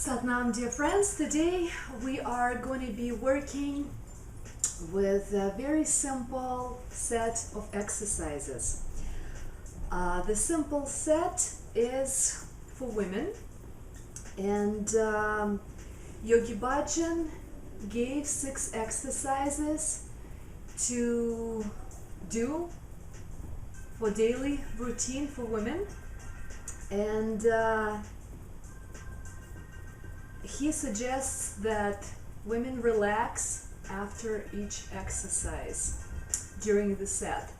Satnam, dear friends, today we are going to be working with a very simple set of exercises. The simple set is for women, and Yogi Bhajan gave 6 exercises to do for daily routine for women, and he suggests that women relax after each exercise during the set,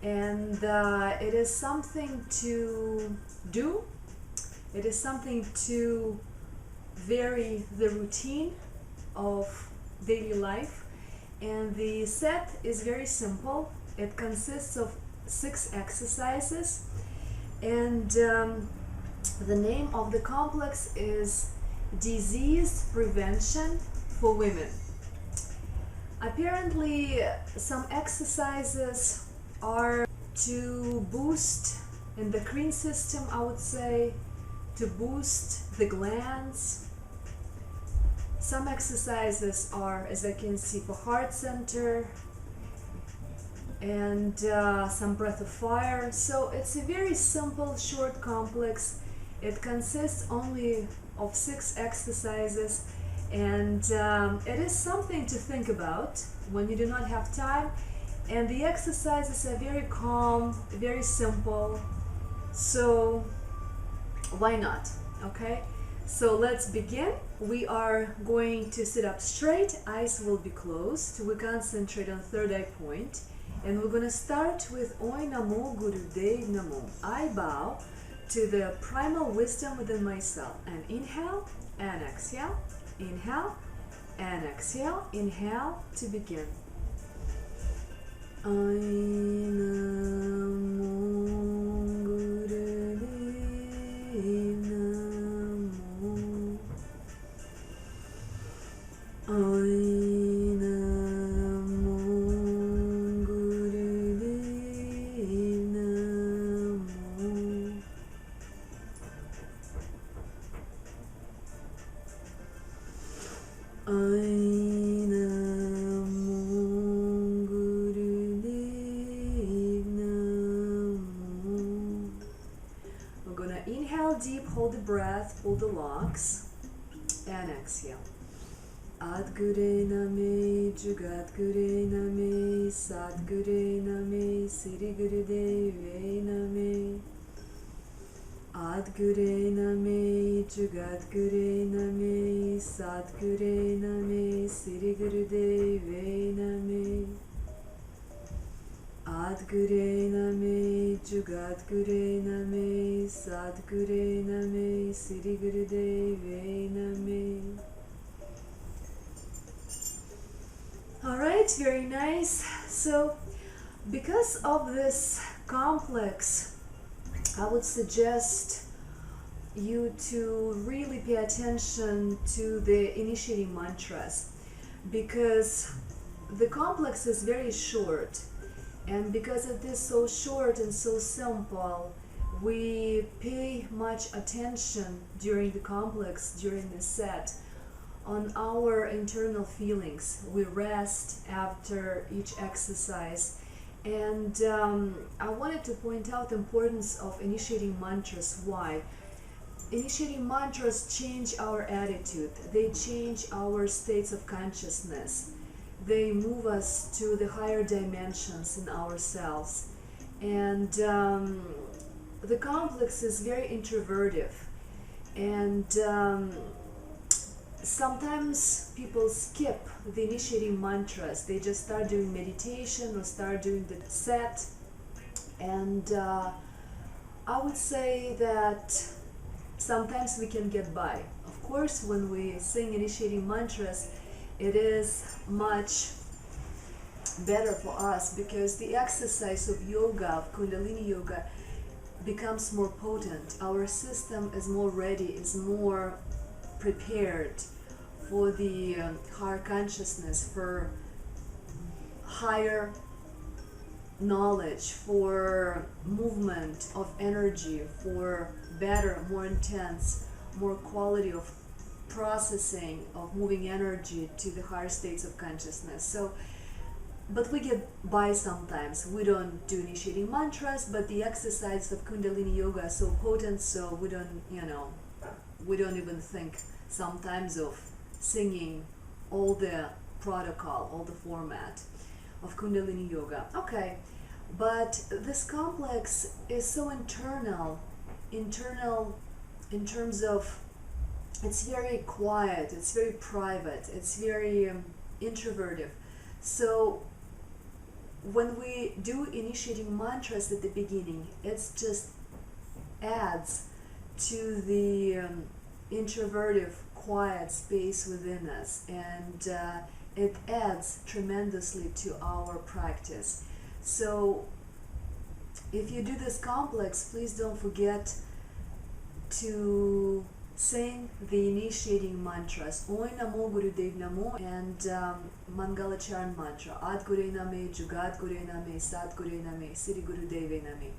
and it is something to do. It is something to vary the routine of daily life, and the set is very simple. It consists of 6 exercises, and the name of the complex is Disease Prevention for Women. Apparently, some exercises are to boost endocrine system, I would say, to boost the glands. Some exercises are, as I can see, for heart center, and some breath of fire. So it's a very simple, short complex. It consists only of 6 exercises, and it is something to think about when you do not have time. And the exercises are very calm, very simple, so why not? Okay, so let's begin. We are going to sit up straight, eyes will be closed. We concentrate on third eye point, and we're going to start with Oi Namo Gurudev Namo. I bow to the primal wisdom within myself, and inhale and exhale, inhale and exhale. Inhale to begin. I Namo Gurudev Namo. I We're gonna inhale deep, hold the breath, pull the lungs, and exhale. Adgure Name, Jugat Gure Name, Sadgure Name, Siri Gurudeve Name. Adgure Name, Jugat Gure Name, Sadgure Name, Siri Gurudeve Name. Adgure Name, Jugat Gure Name, Sadgure Name, Siri Gurudeve Name. Alright, very nice. So, because of this complex, I would suggest you to really pay attention to the initiating mantras, because the complex is very short, and because it is so short and so simple, we pay much attention during the complex, during the set, on our internal feelings. We rest after each exercise. And I wanted to point out the importance of initiating mantras. Why? Initiating mantras change our attitude. They change our states of consciousness. They move us to the higher dimensions in ourselves. And the complex is very introvertive. And sometimes people skip the initiating mantras. They just start doing meditation or start doing the set, and I would say that sometimes we can get by. Of course, when we sing initiating mantras, it is much better for us, because the exercise of yoga, of Kundalini yoga, becomes more potent. Our system is more ready, is more prepared for the higher consciousness, for higher knowledge, for movement of energy, for better, more intense, more quality of processing of moving energy to the higher states of consciousness. So, but we get by sometimes. We don't do initiating mantras, but the exercise of Kundalini Yoga is so potent, so we don't, we don't even think sometimes of singing all the protocol, all the format of Kundalini Yoga. Okay, but this complex is so internal in terms of it's very quiet, it's very private, it's very introverted. So when we do initiating mantras at the beginning, it's just adds to the introverted, quiet space within us, and it adds tremendously to our practice. So if you do this complex, please don't forget to sing the initiating mantras Om Namo Gurudev Namo and Mangalacharan mantra Ad Gure Name, Jugat Gure Name, Sat Gure Name, Sri Gurudev Name.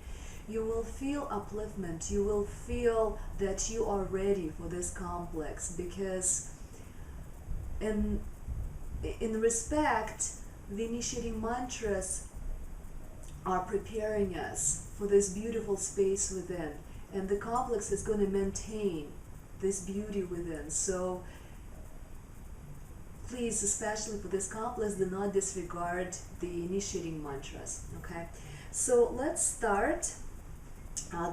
You will feel upliftment, you will feel that you are ready for this complex, because in respect, the initiating mantras are preparing us for this beautiful space within, and the complex is going to maintain this beauty within. So please, especially for this complex, do not disregard the initiating mantras. Okay, so let's start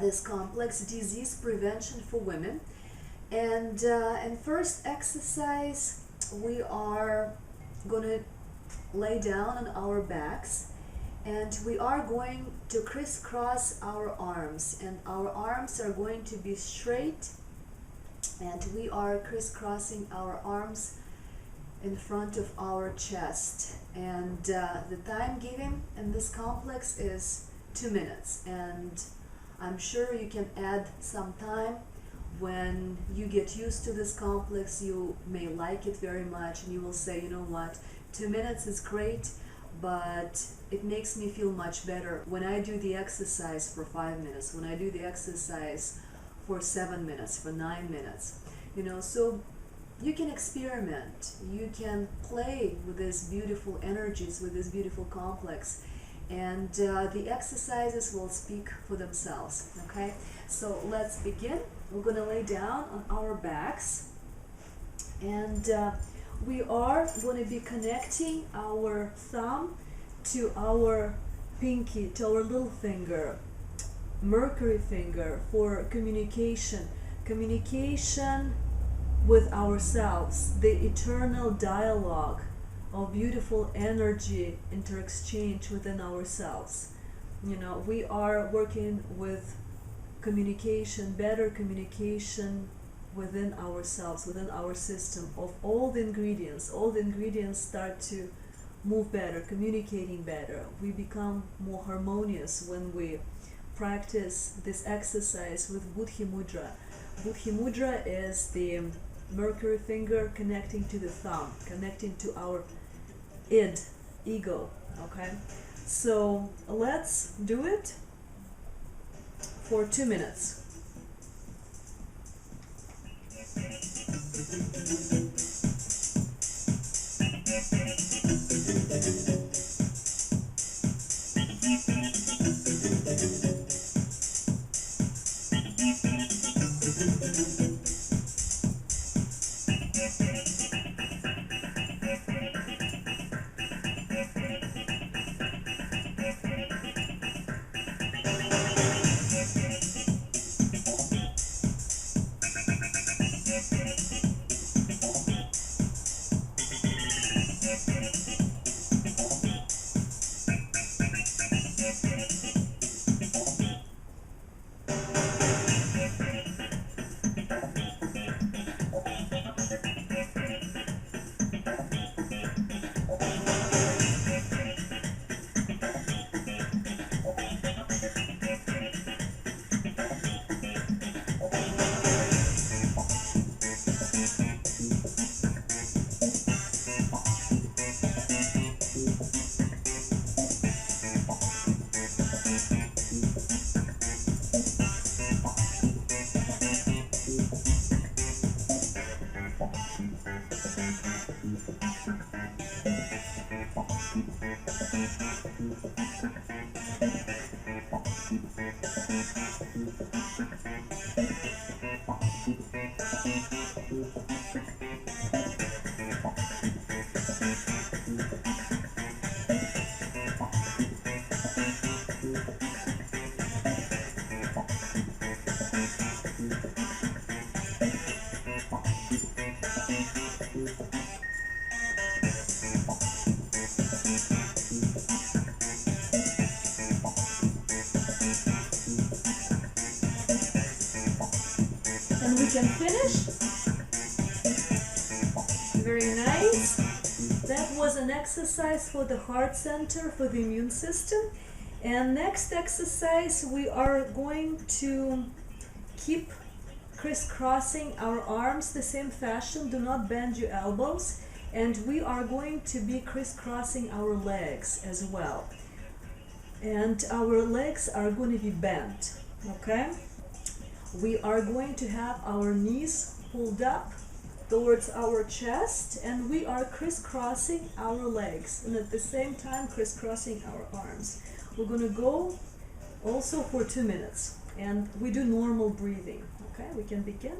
this complex disease prevention for women. And in first exercise, we are going to lay down on our backs, and we are going to crisscross our arms, and our arms are going to be straight, and we are crisscrossing our arms in front of our chest. And the time given in this complex is 2 minutes, and I'm sure you can add some time. When you get used to this complex, you may like it very much, and you will say, you know what, 2 minutes is great, but it makes me feel much better when I do the exercise for 5 minutes, when I do the exercise for 7 minutes, for 9 minutes. So you can experiment, you can play with these beautiful energies, with this beautiful complex, and the exercises will speak for themselves. Okay, so let's begin. We're going to lay down on our backs, and we are going to be connecting our thumb to our pinky, to our little finger, Mercury finger, for communication with ourselves, the eternal dialogue of beautiful energy interexchange within ourselves. We are working with communication, better communication within ourselves, within our system, of all the ingredients. All the ingredients start to move better, communicating better. We become more harmonious when we practice this exercise with Buddhi Mudra. Buddhi Mudra is the Mercury finger connecting to the thumb, connecting to our ego. Okay, so let's do it for 2 minutes. And we can finish. Very nice. That was an exercise for the heart center, for the immune system. And next exercise, we are going to keep crisscrossing our arms the same fashion. Do not bend your elbows. And we are going to be crisscrossing our legs as well. And our legs are going to be bent, okay? We are going to have our knees pulled up towards our chest, and we are crisscrossing our legs, and at the same time crisscrossing our arms. We're going to go also for 2 minutes, and we do normal breathing. Okay, we can begin.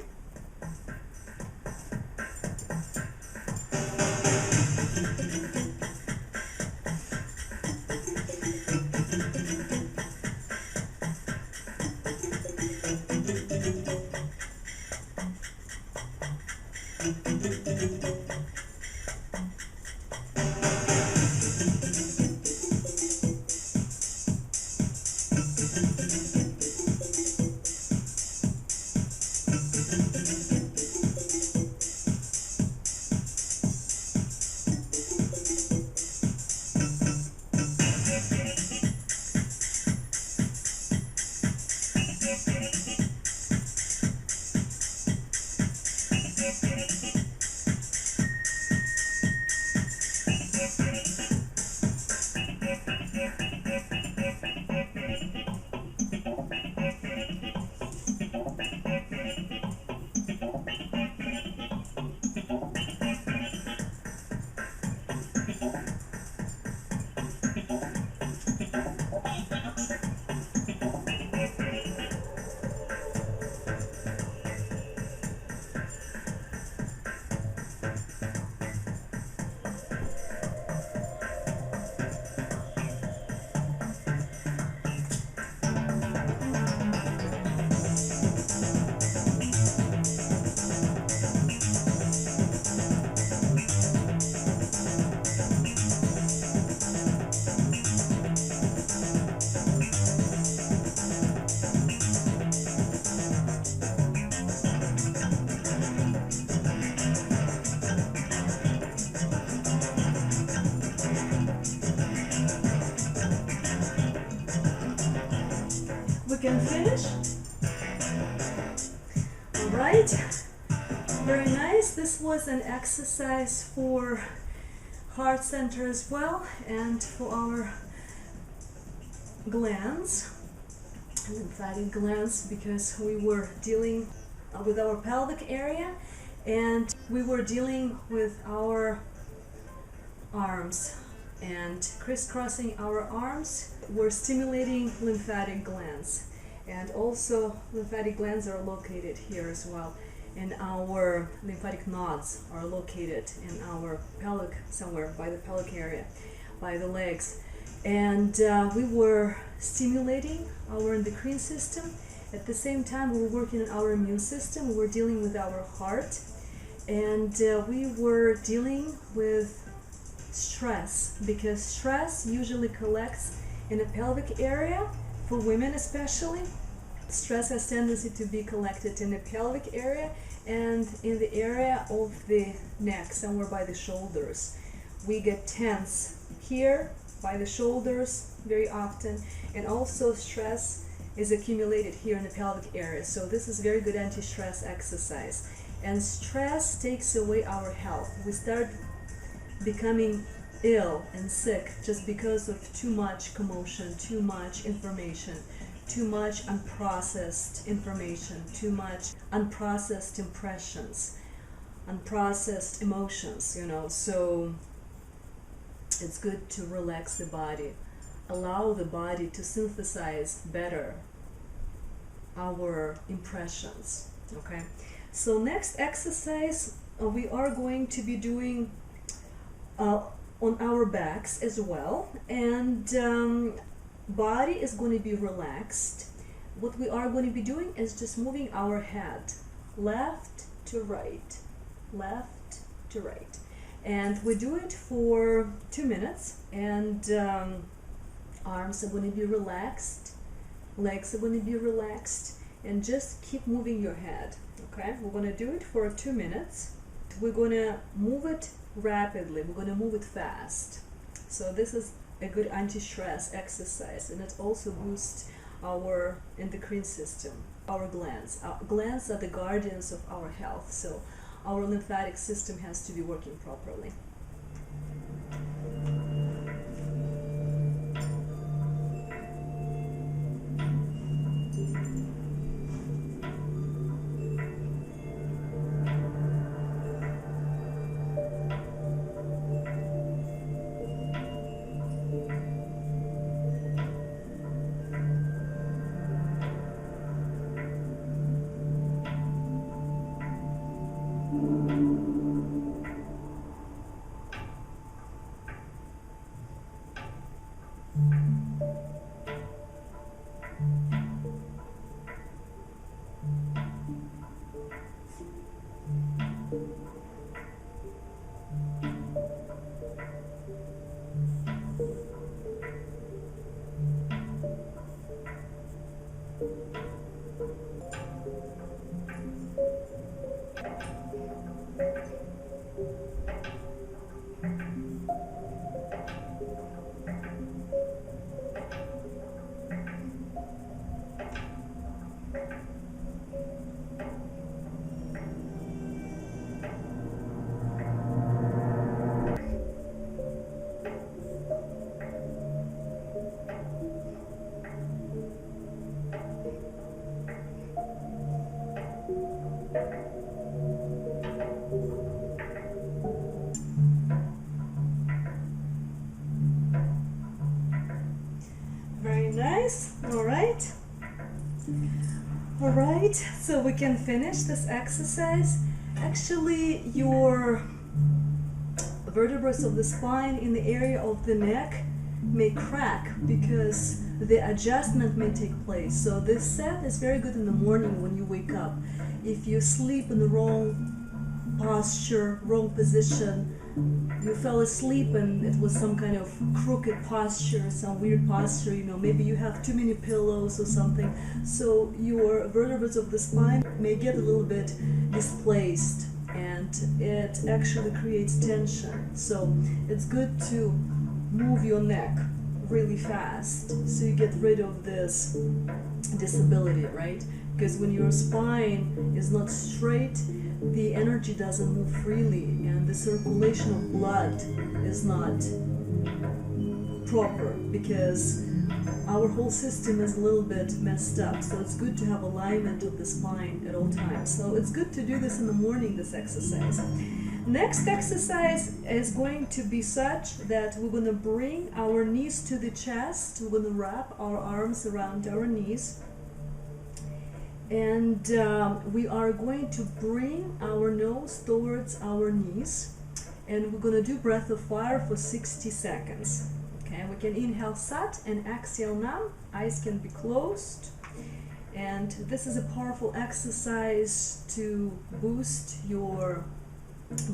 We can finish. All right, very nice. This was an exercise for heart center as well, and for our glands, lymphatic glands, because we were dealing with our pelvic area, and we were dealing with our arms, and crisscrossing our arms, we're stimulating lymphatic glands. And also lymphatic glands are located here as well, and our lymphatic nodes are located in our pelvic, somewhere by the pelvic area, by the legs. And we were stimulating our endocrine system. At the same time, we were working on our immune system. We were dealing with our heart, and we were dealing with stress, because stress usually collects in the pelvic area. For women especially, stress has tendency to be collected in the pelvic area and in the area of the neck, somewhere by the shoulders. We get tense here by the shoulders very often, and also stress is accumulated here in the pelvic area. So this is very good anti-stress exercise. And stress takes away our health. We start becoming ill and sick just because of too much commotion, too much information, too much unprocessed information, too much unprocessed impressions, unprocessed emotions, you know. So it's good to relax the body, allow the body to synthesize better our impressions, okay? So next exercise we are going to be doing uh, on our backs as well, and body is going to be relaxed. What we are going to be doing is just moving our head left to right, left to right, and we do it for 2 minutes, and arms are going to be relaxed, legs are going to be relaxed, and just keep moving your head. Okay, we're going to do it for 2 minutes. We're going to move it rapidly, we're going to move it fast. So this is a good anti-stress exercise, and it also boosts our endocrine system, our glands. Our glands are the guardians of our health, so our lymphatic system has to be working properly. Very nice. All right, so we can finish this exercise. Actually, your vertebrae of the spine in the area of the neck may crack because the adjustment may take place. So this set is very good in the morning when you wake up. If you sleep in the wrong posture, wrong position, you fell asleep and it was some kind of crooked posture, some weird posture, maybe you have too many pillows or something. So your vertebrae of the spine may get a little bit displaced, and it actually creates tension. So it's good to move your neck really fast so you get rid of this disability, right? Because when your spine is not straight, the energy doesn't move freely, and the circulation of blood is not proper because our whole system is a little bit messed up. So it's good to have alignment of the spine at all times. So it's good to do this in the morning, this exercise. Next exercise is going to be such that we're going to bring our knees to the chest. We're going to wrap our arms around our knees. And we are going to bring our nose towards our knees, and we're going to do breath of fire for 60 seconds. Okay, we can inhale Sat and exhale Nam. Eyes can be closed. And this is a powerful exercise to boost your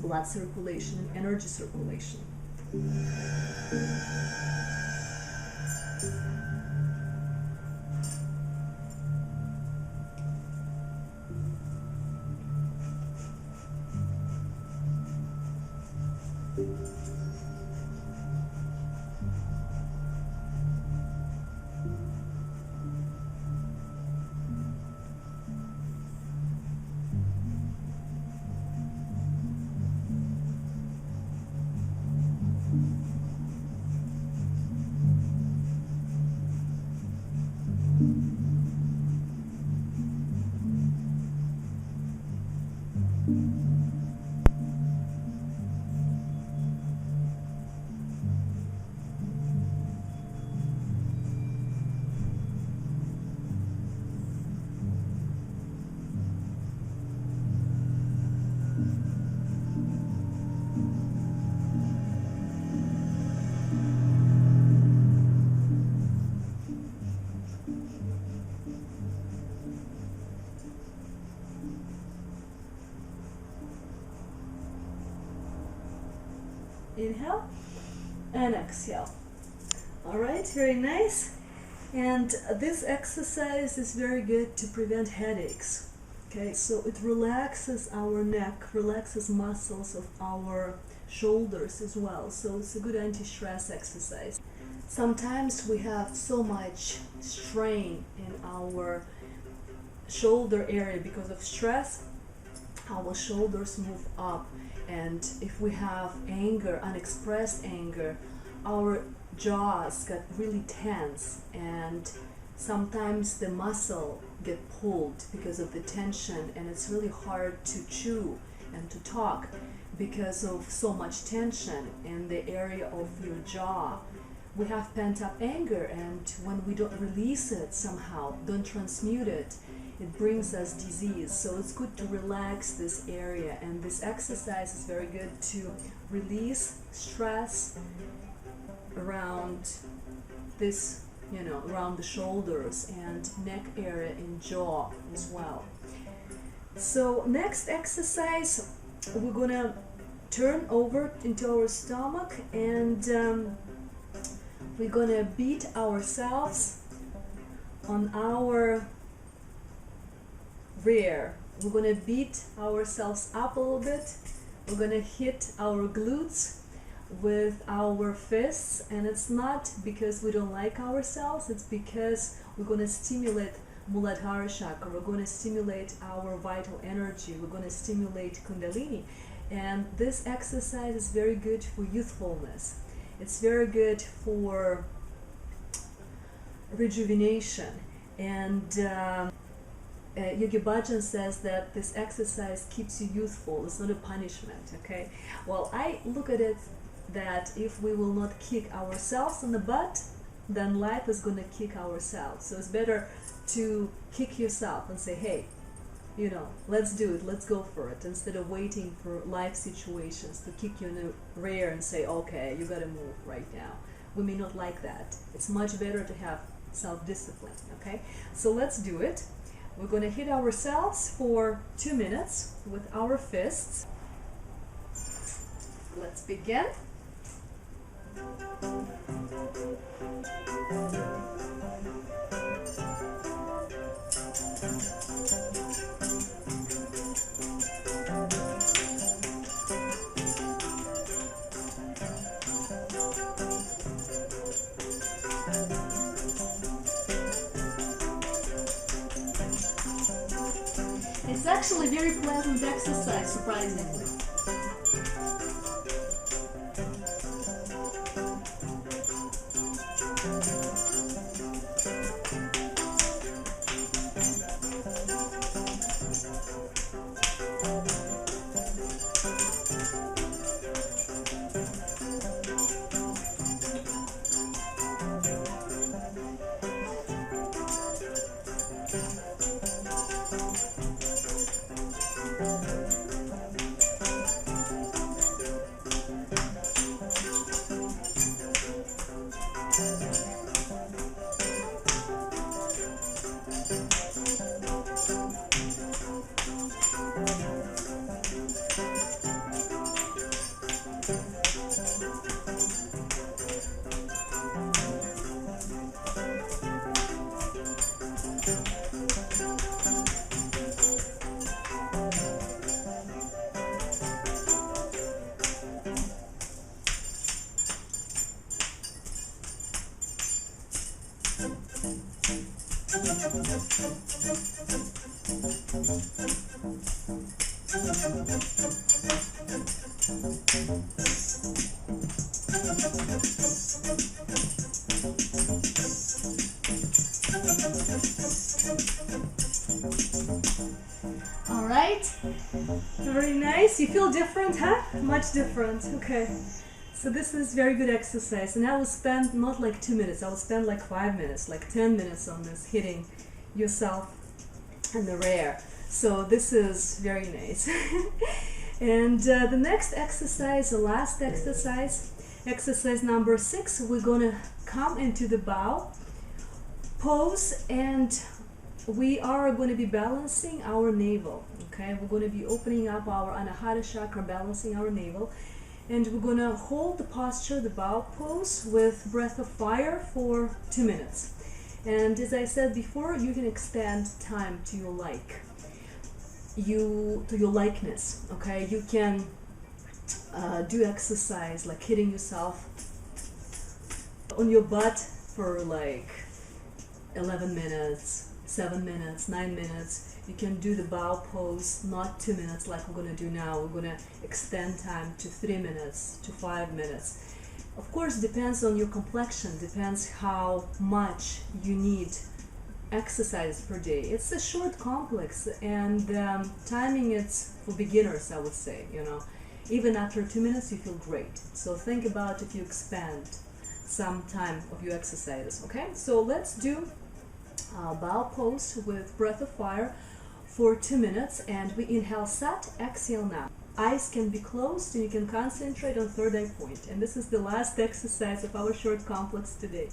blood circulation and energy circulation. Inhale and exhale. All right, very nice. And this exercise is very good to prevent headaches. Okay, so it relaxes our neck, relaxes muscles of our shoulders as well. So it's a good anti-stress exercise. Sometimes we have so much strain in our shoulder area because of stress. Our shoulders move up, and if we have anger, unexpressed anger, our jaws get really tense, and sometimes the muscle get pulled because of the tension, and it's really hard to chew and to talk because of so much tension in the area of your jaw. We have pent up anger, and when we don't release it somehow, don't transmute it, it brings us disease. So it's good to relax this area, and this exercise is very good to release stress around this, around the shoulders and neck area and jaw as well. So next exercise, we're gonna turn over into our stomach, and we're gonna beat ourselves on our rear. We're gonna beat ourselves up a little bit. We're gonna hit our glutes with our fists, and it's not because we don't like ourselves, it's because we're gonna stimulate Muladhara chakra. We're gonna stimulate our vital energy. We're gonna stimulate Kundalini. And this exercise is very good for youthfulness. It's very good for rejuvenation. And Yogi Bhajan says that this exercise keeps you youthful. It's not a punishment, okay? Well, I look at it that if we will not kick ourselves in the butt, then life is going to kick ourselves. So it's better to kick yourself and say, hey, let's do it, let's go for it, instead of waiting for life situations to kick you in the rear and say, okay, you got to move right now. We may not like that. It's much better to have self-discipline, okay? So let's do it. We're going to hit ourselves for 2 minutes with our fists. Let's begin. It's actually a very pleasant exercise, surprisingly. All right, very nice. You feel different, huh? Much different. Okay, so this is very good exercise, and I will spend not like 2 minutes, I will spend like 5 minutes, like 10 minutes on this, hitting yourself in the rear. So this is very nice. And the next exercise, the last exercise, exercise number 6, we're gonna come into the bow pose, and we are going to be balancing our navel. Okay, we're going to be opening up our Anahata chakra, balancing our navel, And we're gonna hold the posture, the bow pose, with breath of fire for 2 minutes. And as I said before, you can extend time to your likeness. Okay, you can do exercise like hitting yourself on your butt for like 11 minutes, 7 minutes, 9 minutes. You can do the bow pose, not 2 minutes like we're going to do now. We're going to extend time to 3 minutes, to 5 minutes. Of course, depends on your complexion, depends how much you need exercise per day. It's a short complex, and timing it's for beginners, I would say. Even after 2 minutes you feel great. So think about if you expand some time of your exercises. Okay, so let's do bow pose with breath of fire for 2 minutes, and we inhale sat, exhale now. Eyes can be closed and you can concentrate on third eye point. And this is the last exercise of our short complex today.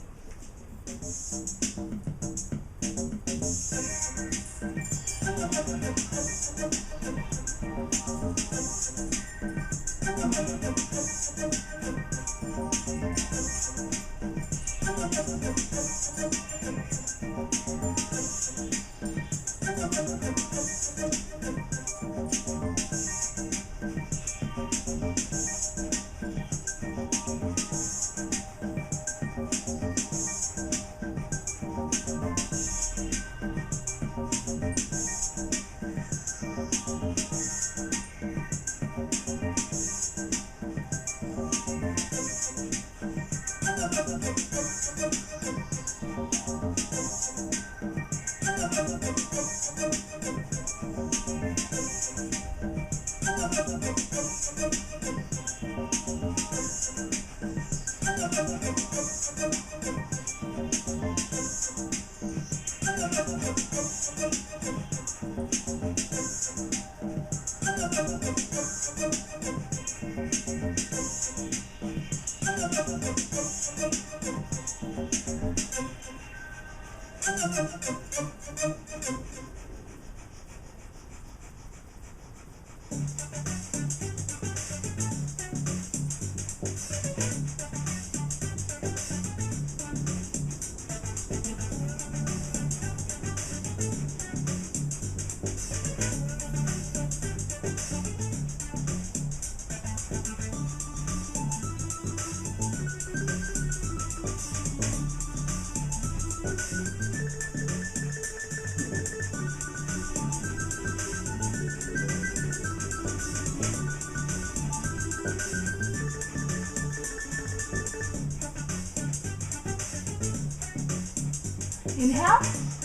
Inhale,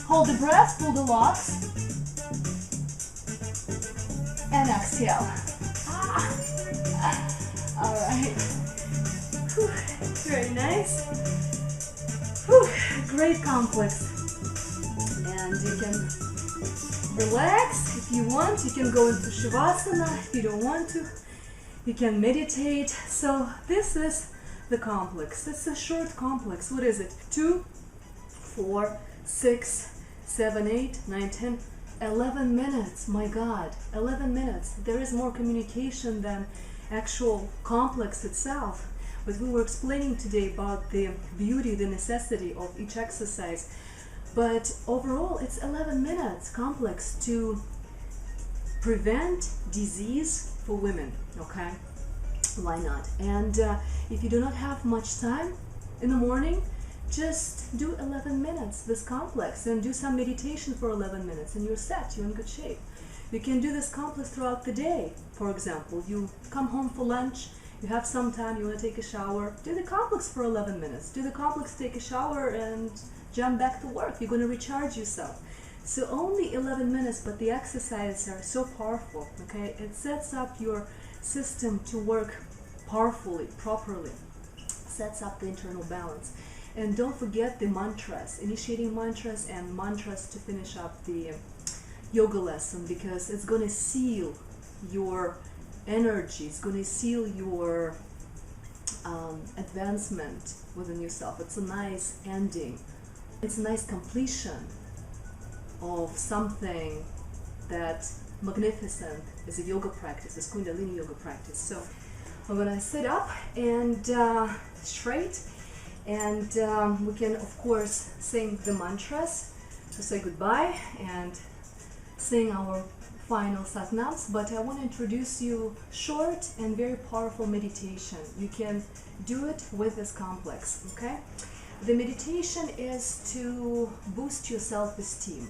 hold the breath, pull the locks, and exhale. All right. Whew. Very nice. Whew. Great complex. And you can relax if you want. You can go into Shavasana if you don't want to. You can meditate. So this is the complex. It's a short complex. What is it? 2, 4, 6, 7, 8, 9, 10, 11 minutes. My God, 11 minutes. There is more communication than actual complex itself. But we were explaining today about the beauty, the necessity of each exercise. But overall, it's 11 minutes complex to prevent disease for women. Okay, why not? And if you do not have much time in the morning, just do 11 minutes this complex and do some meditation for 11 minutes and you're set, you're in good shape. You can do this complex throughout the day. For example, you come home for lunch, you have some time, you want to take a shower, do the complex for 11 minutes. Do the complex, take a shower, and jump back to work. You're going to recharge yourself. So only 11 minutes, but the exercises are so powerful. Okay, it sets up your system to work powerfully, properly, sets up the internal balance. And don't forget the mantras, initiating mantras and mantras to finish up the yoga lesson, because it's going to seal your energy, it's going to seal your advancement within yourself. It's a nice ending. It's a nice completion of something that magnificent is a yoga practice, is Kundalini yoga practice. So We're gonna sit up and straight, and we can of course sing the mantras to say goodbye and sing our final satnams, but I want to introduce you short and very powerful meditation. You can do it with this complex, okay? The meditation is to boost your self-esteem,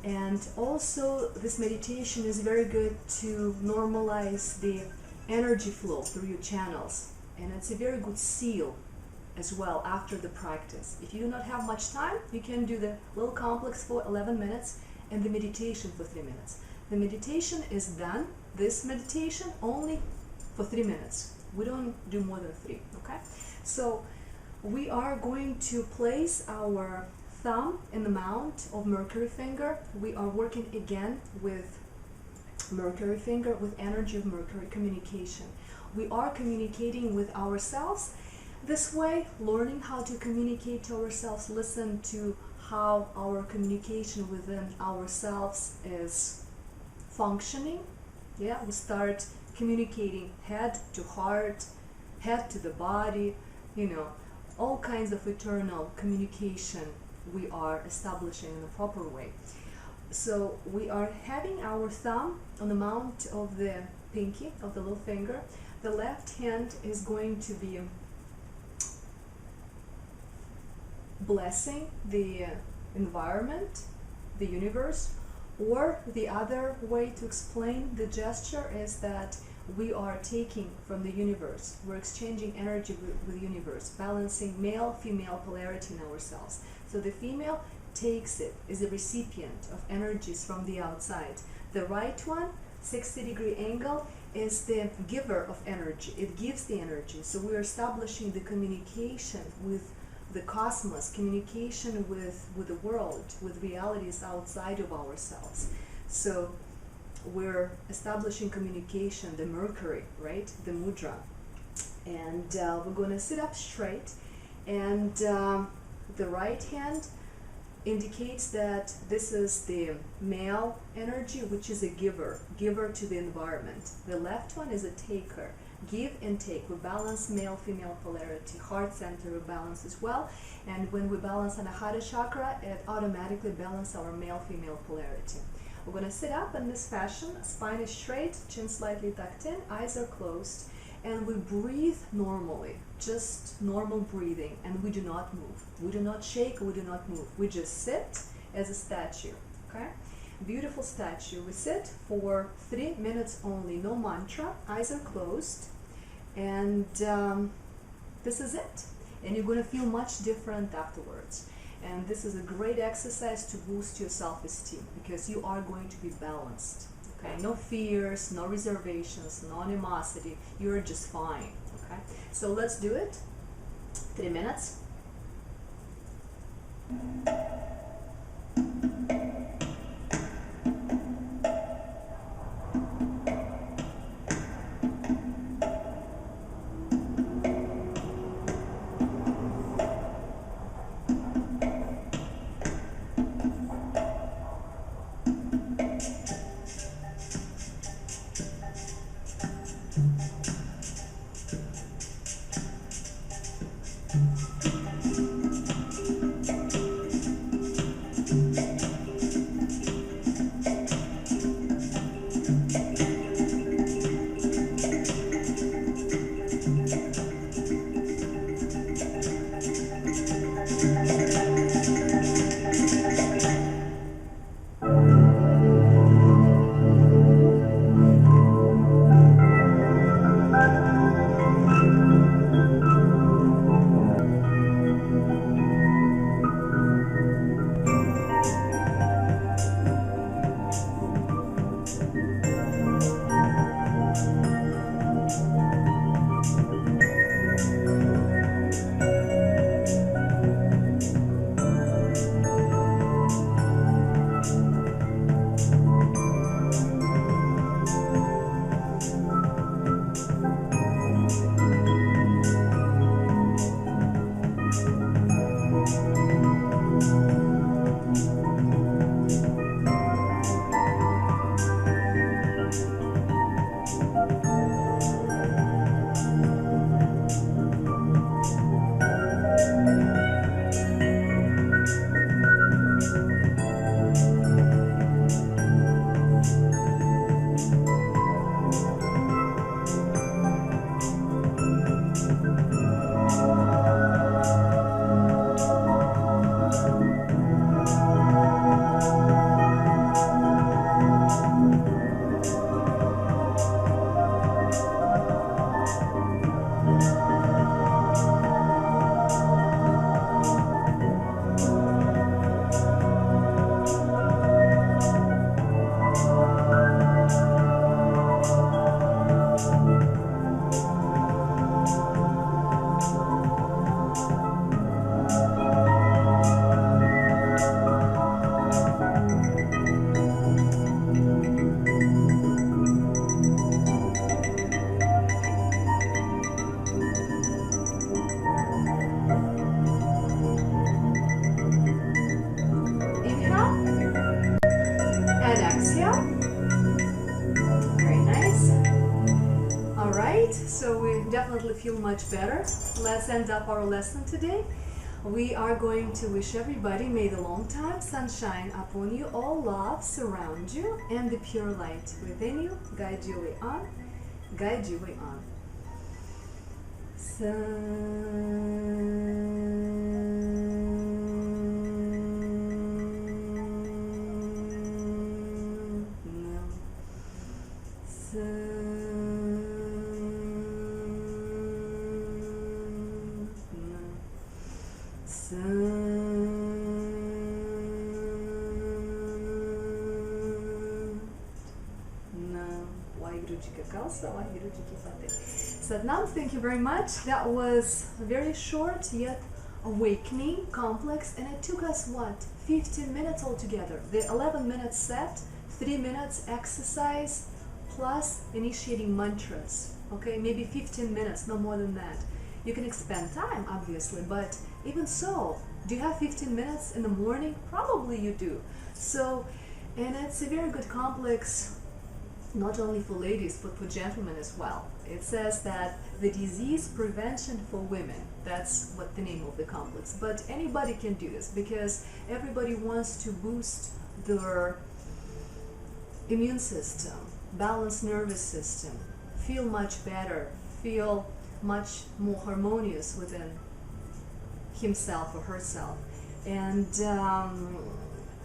and also this meditation is very good to normalize the energy flow through your channels, and it's a very good seal as well after the practice. If you do not have much time, you can do the little complex for 11 minutes and the meditation for 3 minutes. The meditation is done, this meditation, only for 3 minutes. We don't do more than 3, okay? So we are going to place our thumb in the mount of Mercury finger. We are working again with Mercury finger, with energy of Mercury communication. We are communicating with ourselves this way, learning how to communicate to ourselves, listen to how our communication within ourselves is functioning. Yeah, we start communicating head to heart, head to the body, you know, all kinds of eternal communication we are establishing in a proper way. So we are having our thumb on the mount of the pinky, of the little finger. The left hand is going to be blessing the environment, the universe, or the other way to explain the gesture is that we are taking from the universe, we're exchanging energy with the universe, balancing male-female polarity in ourselves. So the female takes it, is a recipient of energies from the outside. The right one, 60-degree angle, is the giver of energy. It gives the energy. So we're establishing the communication with the cosmos, communication with the world, with realities outside of ourselves. So we're establishing communication, the Mercury, right, the mudra. And we're going to sit up straight, and the right hand indicates that this is the male energy, which is a giver to the environment. The left one is a taker, give and take. We balance male-female polarity. Heart center we balance as well, and when we balance Anahata chakra, it automatically balances our male-female polarity. We're going to sit up in this fashion, spine is straight, chin slightly tucked in, eyes are closed, and we breathe normally, just normal breathing, and we do not move. We do not shake, we do not move. We just sit as a statue, okay? Beautiful statue. We sit for 3 minutes only, no mantra, eyes are closed, and this is it. And you're going to feel much different afterwards. And this is a great exercise to boost your self-esteem, because you are going to be balanced. Okay? No fears, no reservations, no animosity. You're just fine. Okay? So let's do it. 3 minutes. right, so we definitely feel much better. Let's end up our lesson today. We are going to wish everybody, may the long time sunshine upon you, all love surround you, and the pure light within you guide you way on, guide you way on. Satnam, thank you very much. That was very short yet awakening, complex, and it took us what? 15 minutes altogether. The 11-minute set, 3 minutes exercise, plus initiating mantras. Okay, maybe 15 minutes, no more than that. You can expand time, obviously, but even so, do you have 15 minutes in the morning? Probably you do. So, and it's a very good complex, not only for ladies, but for gentlemen as well. It says that the disease prevention for women, that's what the name of the complex. But anybody can do this because everybody wants to boost their immune system, balanced nervous system, feel much better, feel much more harmonious within himself or herself. And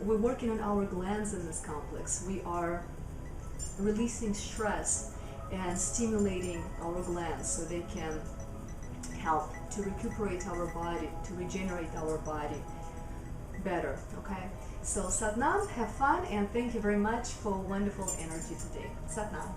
we're working on our glands in this complex. We are releasing stress and stimulating our glands so they can help to recuperate our body, to regenerate our body better. Okay, so Satnam, have fun, and thank you very much for wonderful energy today. Satnam.